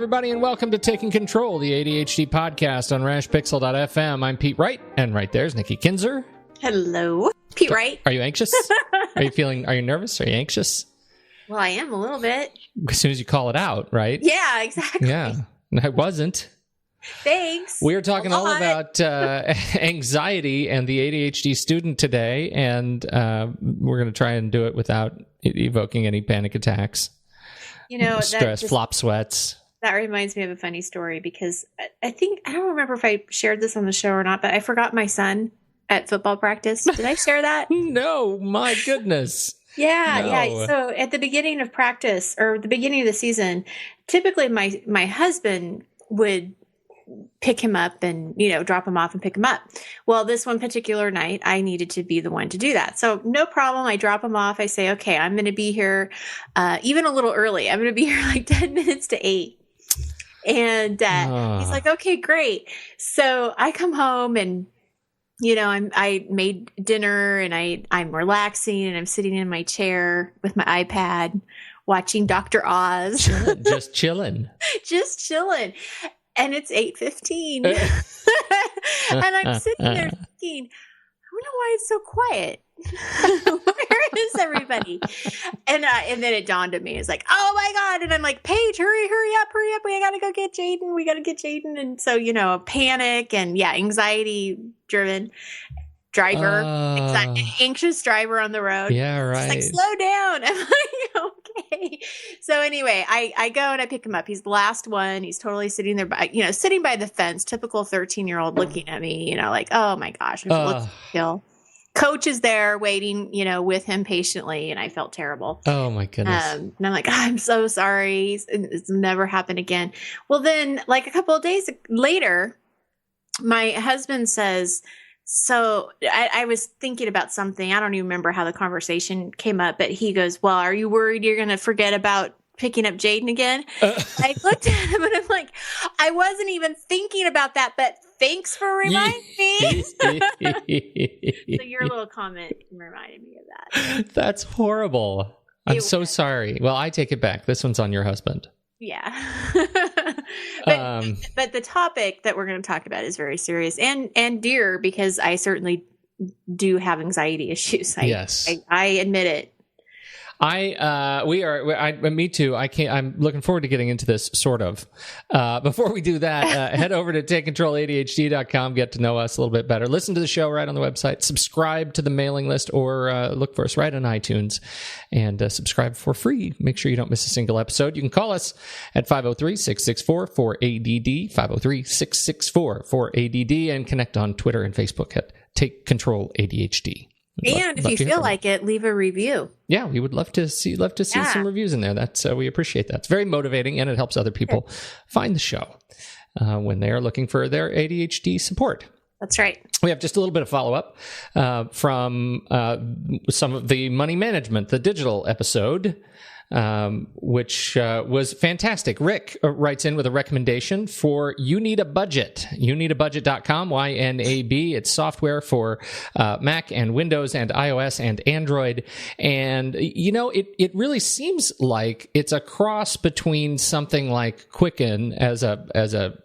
everybody, and welcome to Taking Control, the ADHD podcast on rashpixel.fm. I'm Pete Wright, and right there's Nikki Kinzer. Hello. Pete Wright. Are you anxious? Are you nervous? Are you anxious? Well, I am a little bit. As soon as you call it out, right? Yeah, exactly. Yeah, I wasn't. Thanks. We are talking all about anxiety and the ADHD student today, and we're going to try and do it without evoking any panic attacks. You know, stress, flop sweats. That reminds me of a funny story because I don't remember if I shared this on the show or not, but I forgot my son at football practice. Did I share that? No, my goodness. Yeah. So at the beginning of practice or the beginning of the season, typically my husband would pick him up and, drop him off and pick him up. Well, this one particular night, I needed to be the one to do that. So no problem. I drop him off. I say, okay, I'm going to be here even a little early. I'm going to be here like 10 minutes to 8. And he's like, okay, great. So I come home and, I made dinner and I'm relaxing and I'm sitting in my chair with my iPad watching Dr. Oz. Just chilling. And it's 8:15. And I'm sitting there thinking, I wonder why it's so quiet. Where is everybody? And then it dawned on me. It's like, oh my God. And I'm like, Paige, hurry up. We got to go get Jaden. And so, panic and anxiety driven driver, anxious driver on the road. Yeah, right. It's like, slow down. I'm like, okay. So anyway, I go and I pick him up. He's the last one. He's totally sitting there, sitting by the fence, typical 13-year-old looking at me, like, oh my gosh, looks kill. Coach is there waiting, with him patiently. And I felt terrible. Oh my goodness. And I'm like, I'm so sorry. It's never happened again. Well, then like a couple of days later, my husband says, so I was thinking about something. I don't even remember how the conversation came up, but he goes, well, are you worried you're going to forget about picking up Jaden again? I looked at him and I'm like, I wasn't even thinking about that, but thanks for reminding me. So your little comment reminded me of that. That's horrible. I'm so sorry. Well, I take it back. This one's on your husband. Yeah. But the topic that we're going to talk about is very serious and dear because I certainly do have anxiety issues. Yes. I admit it. Me too. I'm looking forward to getting into this sort of. Before we do that, head over to takecontroladhd.com, get to know us a little bit better. Listen to the show right on the website, subscribe to the mailing list or look for us right on iTunes and subscribe for free. Make sure you don't miss a single episode. You can call us at 503-664-4ADD, 503-664-4ADD, and connect on Twitter and Facebook at Take Control ADHD. And if you feel like it, leave a review. Yeah, we would love to see some reviews in there. That's we appreciate that. It's very motivating, and it helps other people find the show when they are looking for their ADHD support. That's right. We have just a little bit of follow-up from some of the money management, the digital episode, which was fantastic. Rick writes in with a recommendation for You Need a Budget. YouNeedABudget.com, YNAB. It's software for Mac and Windows and iOS and Android. And, it really seems like it's a cross between something like Quicken as a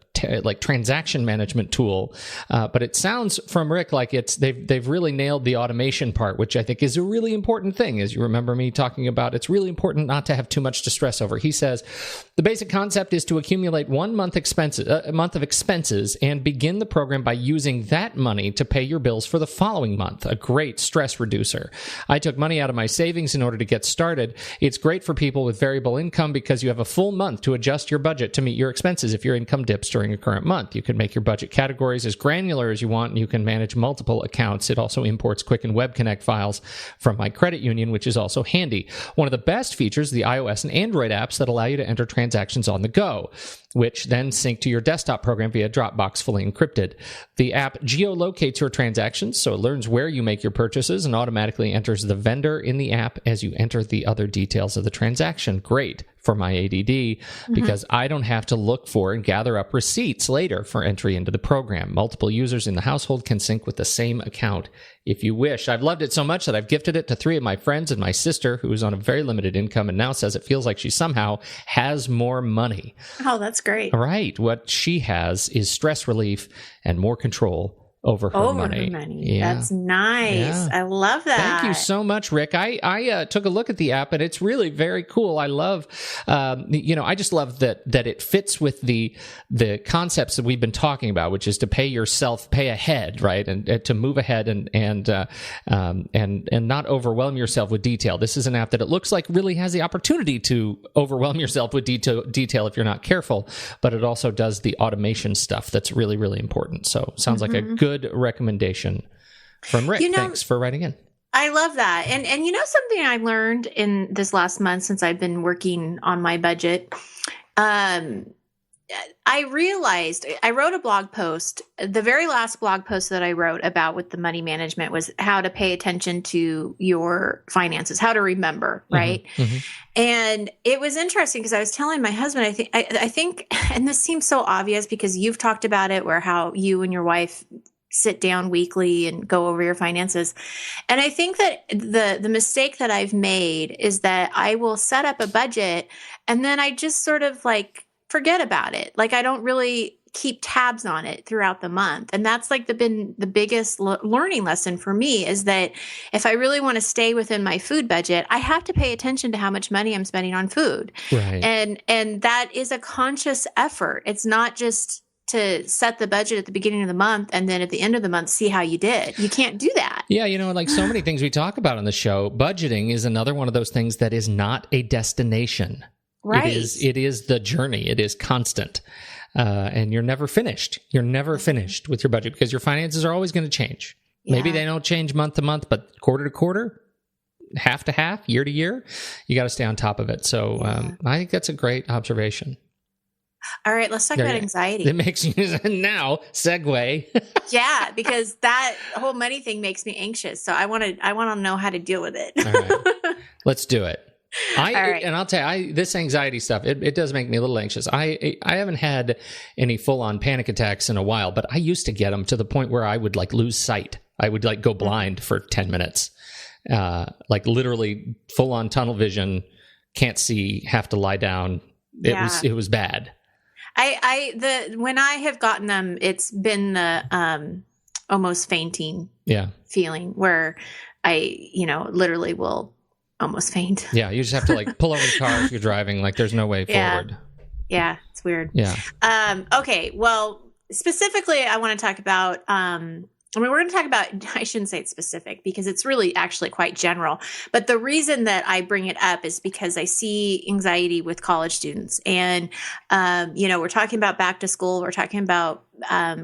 transaction management tool, but it sounds from Rick like they've really nailed the automation part, which I think is a really important thing. As you remember me talking about, it's really important not to have too much to stress over. He says the basic concept is to accumulate a month of expenses and begin the program by using that money to pay your bills for the following month. A great stress reducer. I took money out of my savings in order to get started. It's great for people with variable income because you have a full month to adjust your budget to meet your expenses if your income dips during a current month. You can make your budget categories as granular as you want, and you can manage multiple accounts. It also imports Quicken Web Connect files from my credit union, which is also handy. One of the best features, the iOS and Android apps that allow you to enter transactions on the go, which then sync to your desktop program via Dropbox, fully encrypted. The app geolocates your transactions, so it learns where you make your purchases and automatically enters the vendor in the app as you enter the other details of the transaction. Great for my ADD because I don't have to look for and gather up receipts later for entry into the program. Multiple users in the household can sync with the same account if you wish. I've loved it so much that I've gifted it to 3 of my friends and my sister, who is on a very limited income and now says it feels like she somehow has more money. Oh, that's That's great. Right. What she has is stress relief and more control over her money. Yeah. That's nice. Yeah. I love that. Thank you so much, Rick. I took a look at the app, and it's really very cool. I love, I just love that it fits with the concepts that we've been talking about, which is to pay ahead, right, and to move ahead and not overwhelm yourself with detail. This is an app that it looks like really has the opportunity to overwhelm yourself with detail if you're not careful, but it also does the automation stuff that's really, really important. So sounds like a good recommendation from Rick. Thanks for writing in. I love that. And something I learned in this last month since I've been working on my budget, I realized I wrote a blog post. The very last blog post that I wrote about with the money management was how to pay attention to your finances, how to remember, right? Mm-hmm. And it was interesting because I was telling my husband, I think, and this seems so obvious because you've talked about it, where how you and your wife sit down weekly and go over your finances. And I think that the mistake that I've made is that I will set up a budget and then I just sort of like forget about it. Like I don't really keep tabs on it throughout the month. And that's like been the biggest learning lesson for me, is that if I really want to stay within my food budget, I have to pay attention to how much money I'm spending on food. Right. And that is a conscious effort. It's not just to set the budget at the beginning of the month and then at the end of the month see how you did. You can't do that. Yeah, like so many things we talk about on the show, budgeting is another one of those things that is not a destination. Right. It is the journey. It is constant. And you're never finished. You're never finished with your budget because your finances are always going to change. Yeah. Maybe they don't change month to month, but quarter to quarter, half to half, year to year, you got to stay on top of it. So I think that's a great observation. All right, let's talk about anxiety. It makes you now segue. Yeah, because that whole money thing makes me anxious. So I want to know how to deal with it. All right. Let's do it. And I'll tell you, this anxiety stuff, it does make me a little anxious. I haven't had any full-on panic attacks in a while, but I used to get them to the point where I would like lose sight. I would like go blind for 10 minutes, like literally full-on tunnel vision, can't see, have to lie down. It was bad. When I have gotten them, it's been the almost fainting feeling where I, literally will almost faint. Yeah, you just have to like pull over the car if you're driving. Like there's no way forward. Yeah, it's weird. Yeah. Okay, well, specifically, I want to talk about. We're going to talk about, I shouldn't say it's specific because it's really actually quite general. But the reason that I bring it up is because I see anxiety with college students. And, we're talking about back to school. We're talking about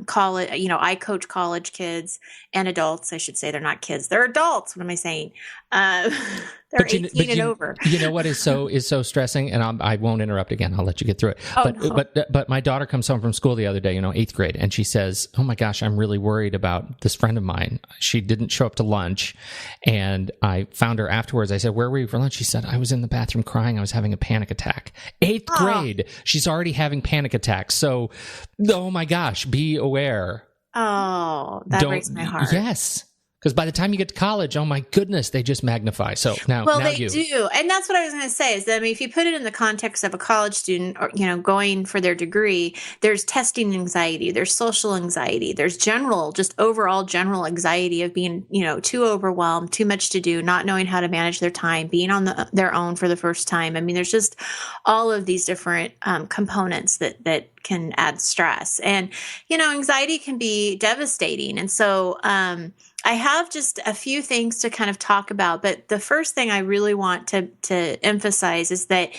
college. I coach college kids and adults. I should say they're not kids. They're adults. What am I saying? They're 18 and over. You know what is so stressing? And I won't interrupt again. I'll let you get through it. But my daughter comes home from school the other day, 8th grade, and she says, "Oh my gosh, I'm really worried about this friend of mine. She didn't show up to lunch." And I found her afterwards. I said, "Where were you for lunch?" She said, "I was in the bathroom crying. I was having a panic attack." 8th grade. She's already having panic attacks. So, oh my gosh, be aware. Oh, that breaks my heart. Yes. Because by the time you get to college, oh my goodness, they just magnify. So now they do. And that's what I was going to say is that, if you put it in the context of a college student or, going for their degree, there's testing anxiety, there's social anxiety, there's overall general anxiety of being, too overwhelmed, too much to do, not knowing how to manage their time, being on their own for the first time. There's just all of these different components that can add stress. And, anxiety can be devastating. And so, I have just a few things to kind of talk about, but the first thing I really want to emphasize is that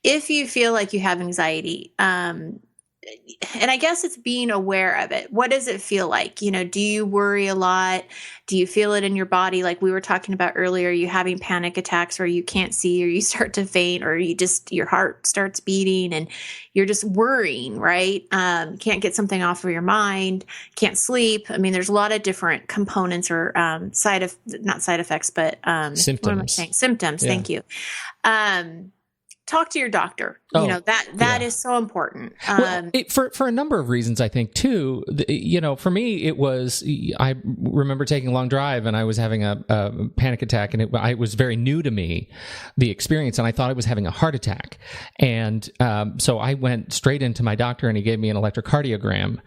if you feel like you have anxiety, and I guess it's being aware of it. What does it feel like? Do you worry a lot? Do you feel it in your body? Like we were talking about earlier, you having panic attacks where you can't see or you start to faint or your heart starts beating and you're just worrying, right? Can't get something off of your mind, can't sleep. There's a lot of different components or not side effects, but symptoms. What am I saying? Symptoms. Yeah. Thank you. talk to your doctor. That is so important. For a number of reasons, I think too. For me, it was, I remember taking a long drive and I was having a panic attack, and it was very new to me, the experience, and I thought I was having a heart attack. And so I went straight into my doctor, and he gave me an electrocardiogram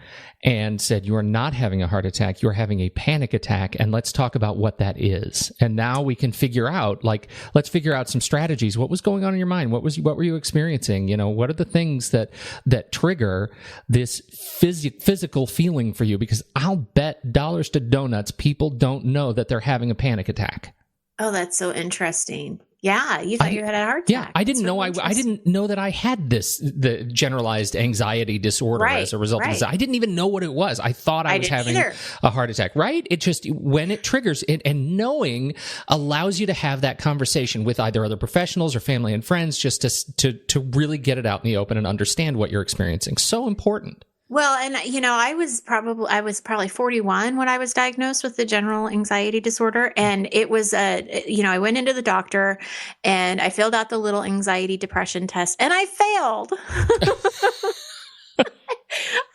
and said, "You are not having a heart attack. You're having a panic attack, and let's talk about what that is." And now we can figure out, let's figure out some strategies. What was going on in your mind? What were you experiencing? What are the things that trigger this physical feeling for you? Because I'll bet dollars to donuts people don't know that they're having a panic attack. Oh, that's so interesting. Yeah, you thought you had a heart attack. Yeah, I didn't know. I didn't know that I had the generalized anxiety disorder as a result of this. I didn't even know what it was. I thought I was having a heart attack. Right? It just, when it triggers it, and knowing allows you to have that conversation with either other professionals or family and friends, just to really get it out in the open and understand what you're experiencing. So important. Well, and I was probably 41 when I was diagnosed with the general anxiety disorder, and it was I went into the doctor and I filled out the little anxiety depression test, and I failed.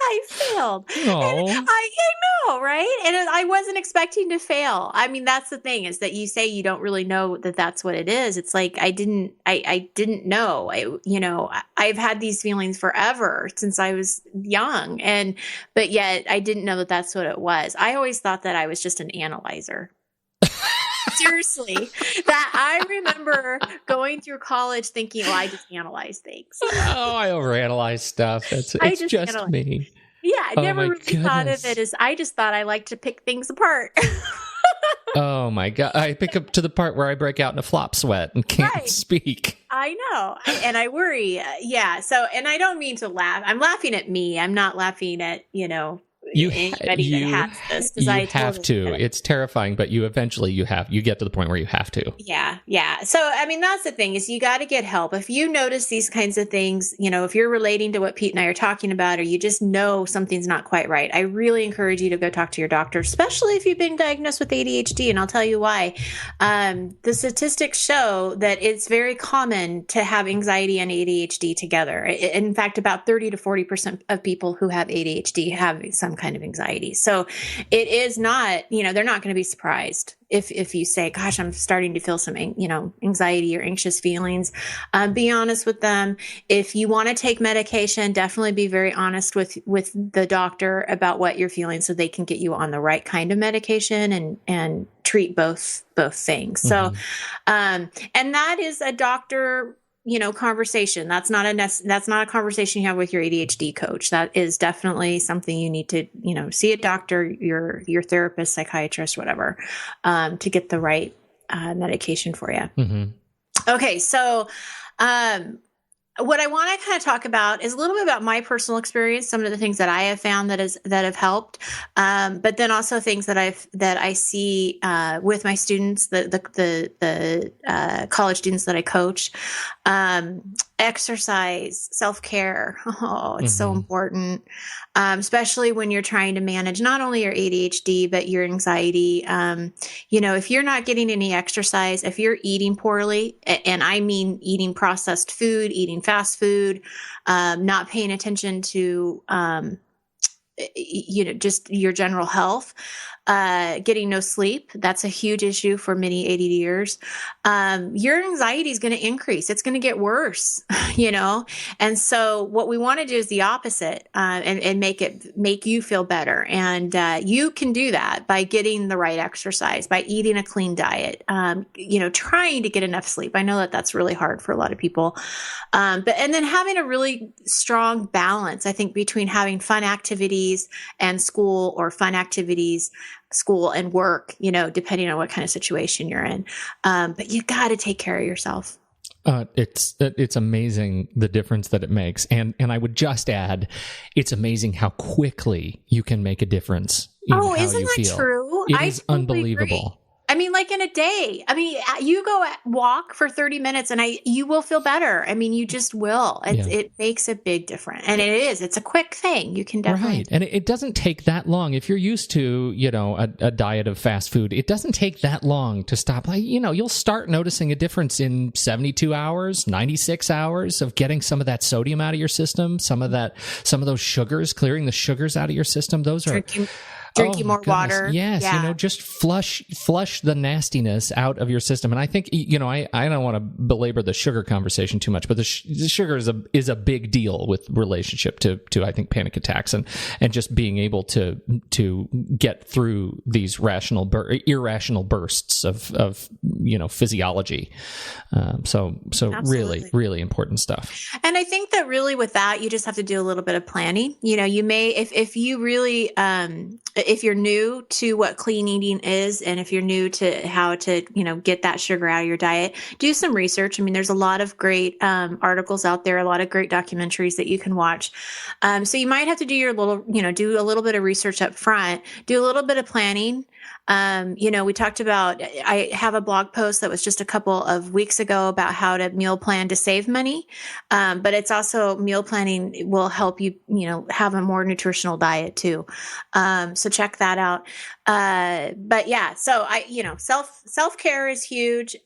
I failed. Oh. I know, right? And I wasn't expecting to fail. I mean, that's the thing, is that you say you don't really know that that's what it is. It's like, I didn't know. I've had these feelings forever, since I was young, but yet I didn't know that that's what it was. I always thought that I was just an analyzer. Seriously, that I remember going through college thinking, well, I just analyze things. Oh, I overanalyze stuff. It's just me. Yeah, I never really thought of it as, I just thought I liked to pick things apart. Oh my God. I pick up to the part where I break out in a flop sweat and can't speak. I know. And I worry. Yeah. So, and I don't mean to laugh. I'm laughing at me. I'm not laughing at, anybody that has this, because I have to. It's terrifying, but you get to the point where you have to. Yeah. So, I mean, that's the thing, is you got to get help. If you notice these kinds of things, if you're relating to what Pete and I are talking about, or you just know something's not quite right, I really encourage you to go talk to your doctor, especially if you've been diagnosed with ADHD. And I'll tell you why. The statistics show that it's very common to have anxiety and ADHD together. In fact, about 30 to 40% of people who have ADHD have some kind of anxiety. So it is not, they're not going to be surprised if you say, gosh, I'm starting to feel some, anxiety or anxious feelings. Be honest with them. If you want to take medication, definitely be very honest with the doctor about what you're feeling, so they can get you on the right kind of medication and treat both things. Mm-hmm. So, and that is a doctor conversation. That's not a conversation you have with your ADHD coach. That is definitely something you need to, see a doctor, your therapist, psychiatrist, whatever, to get the right medication for you. Mm-hmm. Okay. So, what I want to kind of talk about is a little bit about my personal experience, some of the things that I have found that have helped, but then also things that I see with my students, the college students that I coach. Exercise, self-care. Oh, it's so important, especially when you're trying to manage not only your ADHD, but your anxiety. If you're not getting any exercise, if you're eating poorly, and I mean eating processed food, eating fast food, not paying attention to, just your general health, getting no sleep. That's a huge issue for many ADDers. Your anxiety is going to increase. It's going to get worse, And so what we want to do is the opposite, and make you feel better. And, you can do that by getting the right exercise, by eating a clean diet, trying to get enough sleep. I know that that's really hard for a lot of people. And then having a really strong balance, I think, between having fun activities and school, or fun activities, school and work, depending on what kind of situation you're in. But you got to take care of yourself. It's amazing the difference that it makes. And I would just add, it's amazing how quickly you can make a difference in how you feel. Isn't that true? It is unbelievable. I mean, like in a day. I mean, you go walk for 30 minutes and you will feel better. I mean, you just will. It makes a big difference. And it's a quick thing. You can definitely. Right. And it doesn't take that long. If you're used to, a diet of fast food, it doesn't take that long to stop. Like, you'll start noticing a difference in 72 hours, 96 hours of getting some of that sodium out of your system, some of those sugars, clearing the sugars out of your system. Those are drinking more water. Yes, yeah. Just flush the nastiness out of your system. And I think, I don't want to belabor the sugar conversation too much, but the sugar is a big deal with relationship to I think panic attacks and just being able to get through these irrational bursts of physiology. So really, really important stuff. And I think that really with that, you just have to do a little bit of planning. You may, if you really, if you're new to what clean eating is, and if you're new to how to, get that sugar out of your diet, do some research. I mean, there's a lot of great articles out there, a lot of great documentaries that you can watch. So you might have to do do a little bit of research up front, do a little bit of planning. We talked about, I have a blog post that was just a couple of weeks ago about how to meal plan to save money. But it's also meal planning will help you, have a more nutritional diet too. So check that out. But yeah, so self-care is huge.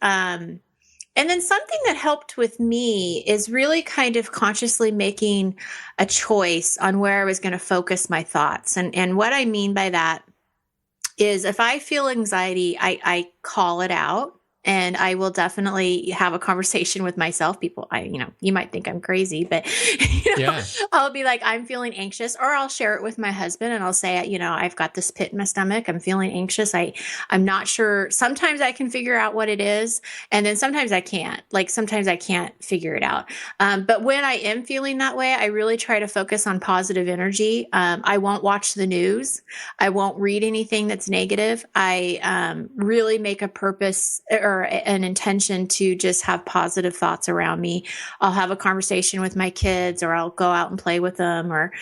And then something that helped with me is really kind of consciously making a choice on where I was going to focus my thoughts. And what I mean by that is if I feel anxiety, I call it out. And I will definitely have a conversation with myself. People, you might think I'm crazy, but I'll be like, I'm feeling anxious, or I'll share it with my husband and I'll say, I've got this pit in my stomach. I'm feeling anxious. I'm not sure. Sometimes I can figure out what it is. And then sometimes I can't. Like sometimes I can't figure it out. But when I am feeling that way, I really try to focus on positive energy. I won't watch the news. I won't read anything that's negative. I really make a purpose or an intention to just have positive thoughts around me. I'll have a conversation with my kids, or I'll go out and play with them, or,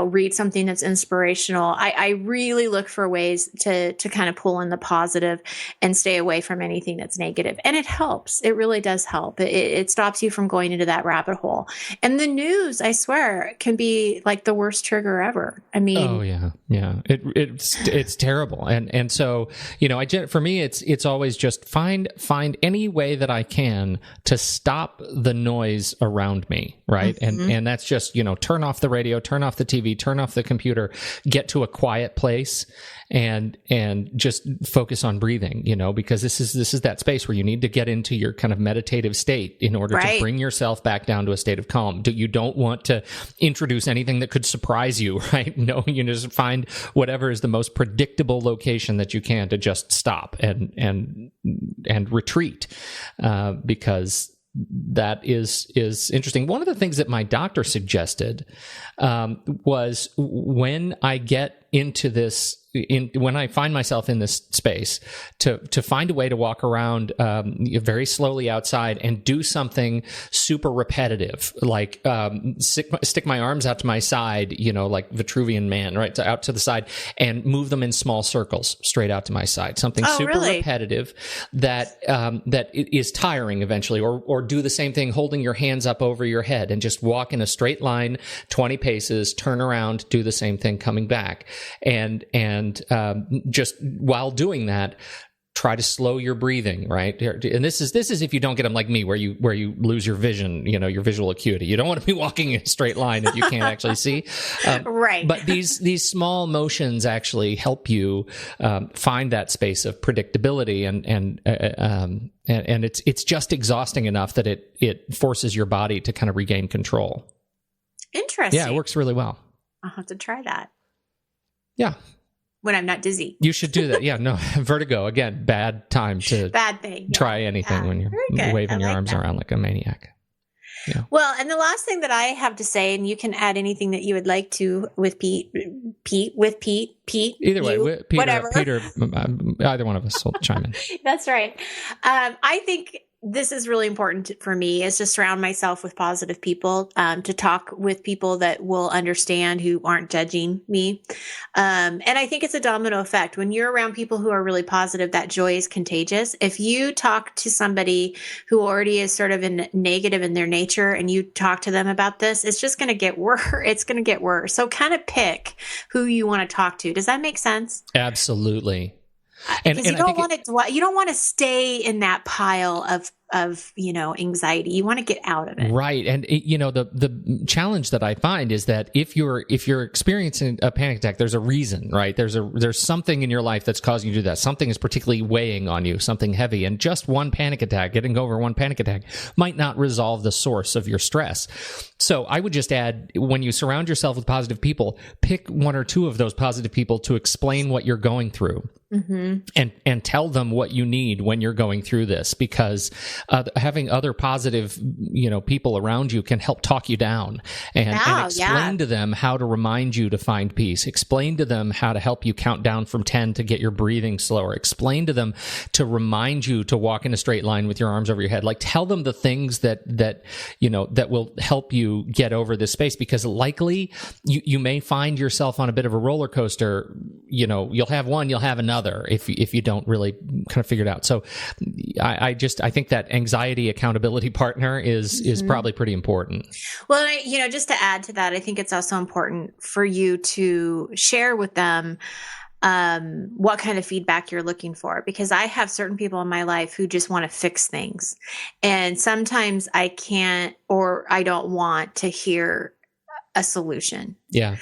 read something that's inspirational. I really look for ways to kind of pull in the positive and stay away from anything that's negative. And it helps. It really does help. It stops you from going into that rabbit hole. And the news, I swear, can be like the worst trigger ever. I mean, oh yeah. It's terrible. And so, for me, it's always just find any way that I can to stop the noise around me. Right. Mm-hmm. And that's just, turn off the radio, turn off the TV, turn off the computer, get to a quiet place and just focus on breathing, because this is that space where you need to get into your kind of meditative state in order to bring yourself back down to a state of calm. You don't want to introduce anything that could surprise you, right? No, you just find whatever is the most predictable location that you can to just stop and retreat, because that is interesting. One of the things that my doctor suggested was when I get into this, when I find myself in this space, to find a way to walk around very slowly outside and do something super repetitive, like stick my arms out to my side, like Vitruvian Man, right, out to the side, and move them in small circles straight out to my side. Something super repetitive that is tiring eventually, or do the same thing, holding your hands up over your head and just walk in a straight line 20 paces, turn around, do the same thing, coming back. And just while doing that, try to slow your breathing, right? And this is if you don't get them like me, where you lose your vision, your visual acuity. You don't want to be walking in a straight line if you can't actually see. Right. But these small motions actually help you find that space of predictability, and it's just exhausting enough that it forces your body to kind of regain control. Interesting. Yeah, it works really well. I'll have to try that. Yeah. When I'm not dizzy. You should do that. Yeah, no, vertigo, again, bad time to try anything when you're waving your arms around like a maniac. Yeah. Well, and the last thing that I have to say, and you can add anything that you would like to with Pete. Either way, Peter, either one of us will chime in. That's right. I think this is really important for me, is to surround myself with positive people, to talk with people that will understand, who aren't judging me. And I think it's a domino effect. When you're around people who are really positive, that joy is contagious. If you talk to somebody who already is sort of negative in their nature and you talk to them about this, it's just going to get worse. It's going to get worse. So kind of pick who you want to talk to. Does that make sense? Absolutely. Because you don't want to stay in that pile of anxiety. You want to get out of it. Right. And the challenge that I find is that if you're experiencing a panic attack, there's a reason, right? There's something in your life that's causing you to do that. Something is particularly weighing on you, something heavy. And just one panic attack, getting over one panic attack, might not resolve the source of your stress. So I would just add, when you surround yourself with positive people, pick one or two of those positive people to explain what you're going through. Mm-hmm. And tell them what you need when you're going through this, because having other positive, people around you can help talk you down and explain to them how to remind you to find peace. Explain to them how to help you count down from 10 to get your breathing slower. Explain to them to remind you to walk in a straight line with your arms over your head. Like, tell them the things that will help you get over this space, because likely you may find yourself on a bit of a roller coaster. You'll have one, you'll have another, if you don't really kind of figure it out. So I think that anxiety accountability partner is probably pretty important. Well, just to add to that, I think it's also important for you to share with them what kind of feedback you're looking for, because I have certain people in my life who just want to fix things. And sometimes I can't, or I don't want to hear a solution. Yeah.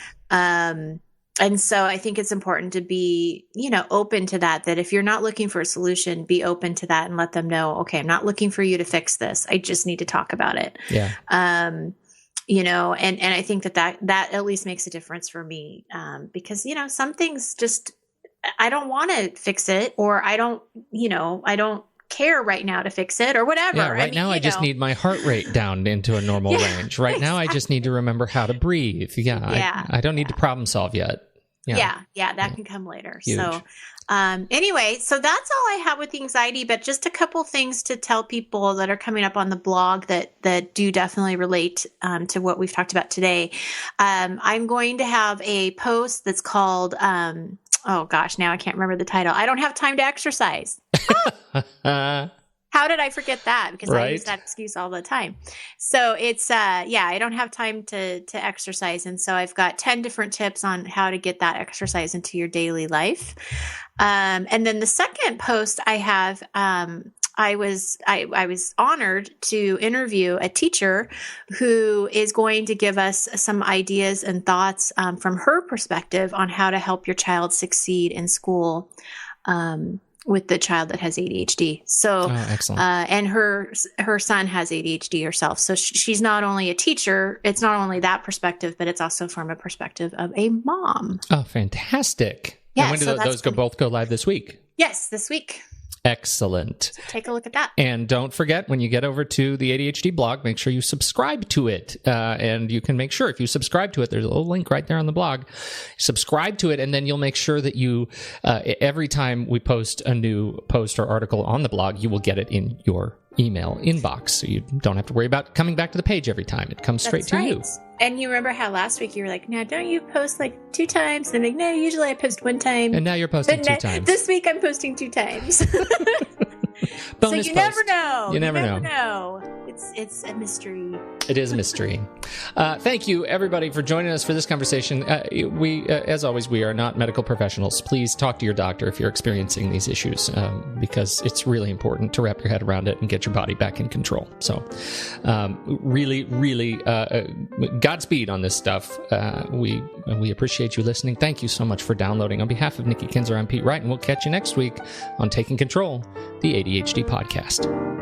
And so I think it's important to be, open to that if you're not looking for a solution, be open to that and let them know, okay, I'm not looking for you to fix this. I just need to talk about it. Yeah. And I think that at least makes a difference for me. Because, some things just, I don't want to fix it, or I don't care right now to fix it, or whatever. Yeah, right now I just need my heart rate down into a normal range. Right now I just need to remember how to breathe. I don't need to problem solve yet. Yeah, that can come later. Huge. So anyway, so that's all I have with anxiety, but just a couple things to tell people that are coming up on the blog that do definitely relate to what we've talked about today. I'm going to have a post that's called, oh gosh, now I can't remember the title. I don't have time to exercise. How did I forget that? Because I use that excuse all the time. So it's, I don't have time to exercise. And so I've got 10 different tips on how to get that exercise into your daily life. And then the second post I have, I was honored to interview a teacher who is going to give us some ideas and thoughts from her perspective on how to help your child succeed in school, with the child that has ADHD. So, excellent. And her son has ADHD herself. So she's not only a teacher, it's not only that perspective, but it's also from a perspective of a mom. Oh, fantastic. Yeah, and when do those both go live this week? Yes, this week. Excellent. So take a look at that. And don't forget, when you get over to the ADHD blog, make sure you subscribe to it. And you can make sure, if you subscribe to it, there's a little link right there on the blog. Subscribe to it, and then you'll make sure that you, every time we post a new post or article on the blog, you will get it in your email inbox. So you don't have to worry about coming back to the page every time. It comes straight to you. And you remember how last week you were like, now don't you post like 2 times? And I'm like, no, usually I post 1 time. And now you're posting 2 times. This week I'm posting 2 times. So you post. Never know. You never know. It's a mystery. It is a mystery. Thank you, everybody, for joining us for this conversation. We, as always, we are not medical professionals. Please talk to your doctor if you're experiencing these issues, because it's really important to wrap your head around it and get your body back in control. So really, really Godspeed on this stuff. We appreciate you listening. Thank you so much for downloading. On behalf of Nikki Kinzer, I'm Pete Wright, and we'll catch you next week on Taking Control, the ADHD podcast.